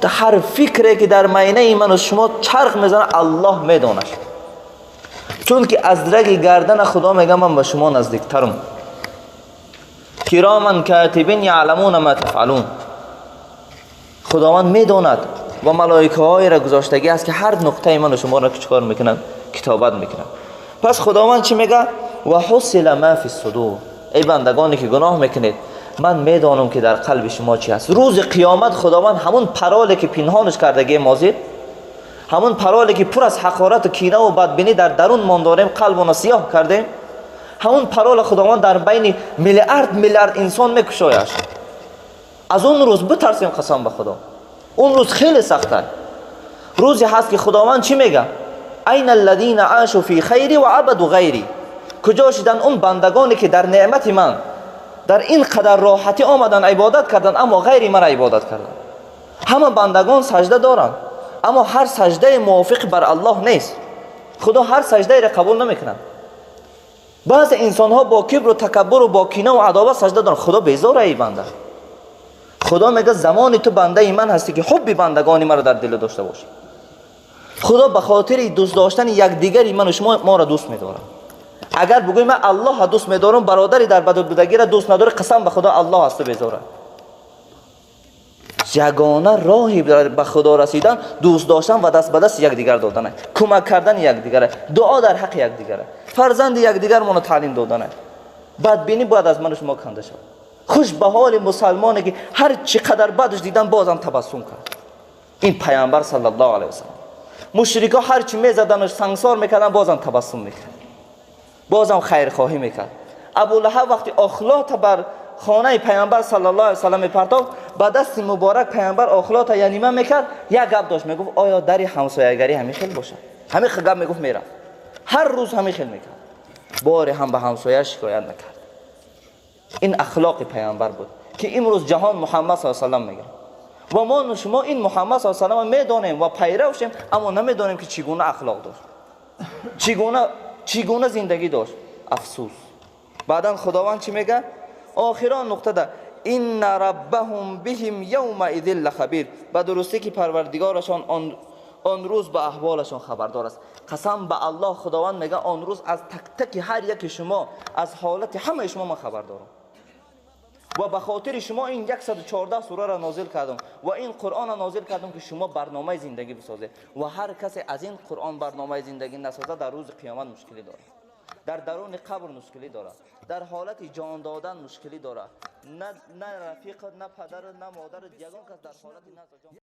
هر فکری که در معینه من و شما چرخ میزنه الله میدونه، چون که از رگ گردن خدا میگه من به شما نزدیکترم. کراما کاتبین یعلمون ما تفعلون. خداوند میداند و ملائکه های را گذاشتگی است که هر نقطه من و شما را چیکار میکنن؟ کتابت میکنن. پس خداوند چی میگه؟ و حصل ما فی الصدور. ای بندگانی که گناه میکنید من میدانم که در قلب شما چی است. روز قیامت خداوند همون پراله که پنهانش کردگی مازید، همون پراله که پر از حقارت و کینه و بدبینی در درون مانداریم، قلب و سیاه کردیم، همون پرال خداوند در بین میلیارد انسان میکشایش. از اون روز بترسیم، قسم به خدا اون روز خیلی سخته. روزی هست که خداوند چی میگه؟ این الذین عاشوا فی خیری و عبدوا غیری. کجا شدن اون بندگانی که در نعمت من در این قدر راحتی آمدن عبادت کردن اما غیر من عبادت کردن؟ همه بندگان سجده دارن اما هر سجده موافق بر الله نیست. خدا هر سجده را قبول نمیکنه. بعض انسان ها با کبر و تکبر و با کینه و عداوت سجده دارن. خدا بیزاره ای بنده. خدا میگه زمانی تو بنده من هستی که حب بندگان مرا در دل داشته باشی. خدا به خاطر دوست داشتن یکدیگری من و شما ما را دوست می‌داره. اگر بگویم من الله را دوست می‌دارم، برادری در بدبودگی را دوست نداره، قسم به خدا الله هست بیزاره. یگانه راهی به خدا رسیدن دوست داشتن و دست به دست یکدیگر دادن، کمک کردن یکدیگر، دعا در حق یکدیگر، فرزند یکدیگر مون تعلیم دادن. بدبینی باید از من و شما کنده شود. خوش به حال مسلمانی که هر چقدر بدش دیدن بازم تبسم کرد. این پیامبر صلی الله علیه و سلم. مشرکا هر چی میزدنش سنگسار میکردن بازم تبسم میکرد، بازم خیرخواهی میکرد. ابو لهب وقتی اخلاط بر خانه پیامبر صلی الله علیه و سلم میپرتاب، با دست مبارک پیامبر اخلاط یعنی من میکرد. یک گپ داشت، میگفت آیا در همسایگری همین خیل باشه؟ همین گپ میگفت میرم. هر روز همین خیل میکرد، بار هم به همسایه شکایت نکرد. این اخلاق پیامبر بود که امروز جهان محمد صلی الله علیه و سلم میگه و ما شما این محمد صلی الله علیه و سلم میدونیم و پیروشیم، اما نمیدونیم که چگونه اخلاق داشت، چگونه زندگی داشت. افسوس. بعدن خداوند چی میگه؟ آخران نقطه ده ان ربهم بهم یومئذ لخبیر. به درستی که پروردگارشان آن روز به احوالشان خبردار است. قسم به الله خداوند میگه آن روز از تک تک هر یک شما، از حالت همه شما من خبر دارم و به خاطر شما این 114 سوره را نازل کردم و این قرآن را نازل کردم که شما برنامه زندگی بسازید و هر کسی از این قرآن برنامه زندگی نسازه در روز قیامت مشکلی داره، در درون قبر مشکلی داره، در حالت جان دادن مشکلی داره. نه رفیق، نه پدر، نه مادر، یگان کس در حالت